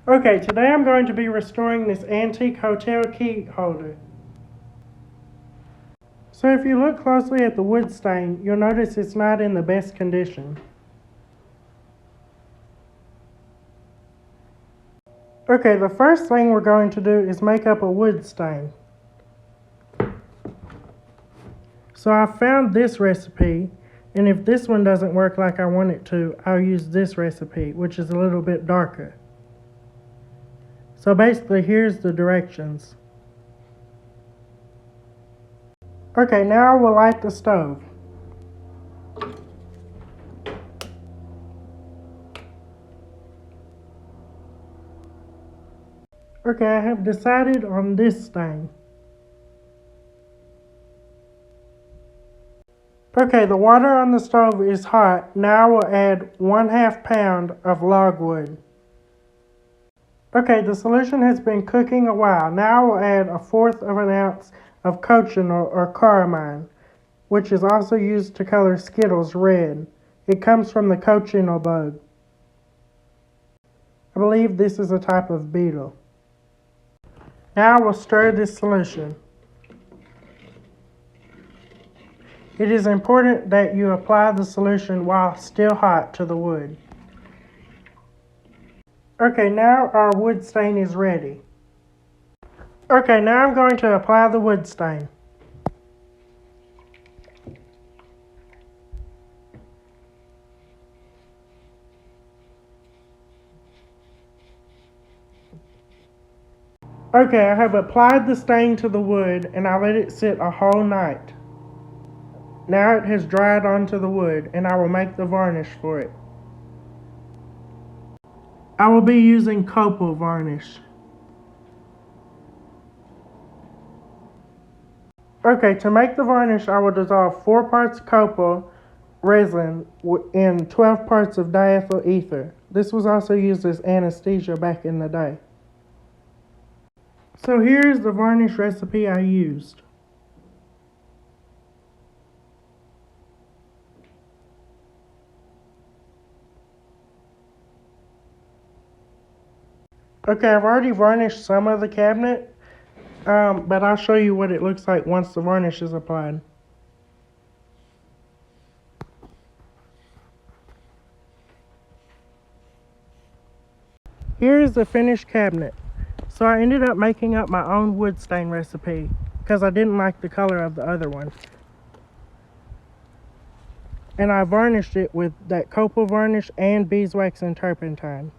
Okay, today I'm going to be restoring this antique hotel key holder. So if you look closely at the wood stain, you'll notice it's not in the best condition. Okay, the first thing we're going to do is make up a wood stain. So I found this recipe, and if this one doesn't work like I want it to, I'll use this recipe, which is a little bit darker. So basically, here's the directions. Okay, now we'll light the stove. Okay, I have decided on this stain. Okay, the water on the stove is hot. Now we'll add 1/2 pound of logwood. Okay, the solution has been cooking a while. Now we'll add 1/4 of an ounce of cochineal or carmine, which is also used to color Skittles red. It comes from the cochineal bug. I believe this is a type of beetle. Now we'll stir this solution. It is important that you apply the solution while still hot to the wood. Okay, now our wood stain is ready. Okay, now I'm going to apply the wood stain. Okay, I have applied the stain to the wood and I let it sit a whole night. Now it has dried onto the wood and I will make the varnish for it. I will be using copal varnish. Okay, to make the varnish, I will dissolve 4 parts copal resin in 12 parts of diethyl ether. This was also used as anesthesia back in the day. So here's the varnish recipe I used. Okay, I've already varnished some of the cabinet, but I'll show you what it looks like once the varnish is applied. Here is the finished cabinet. So I ended up making up my own wood stain recipe because I didn't like the color of the other one. And I varnished it with that copal varnish and beeswax and turpentine.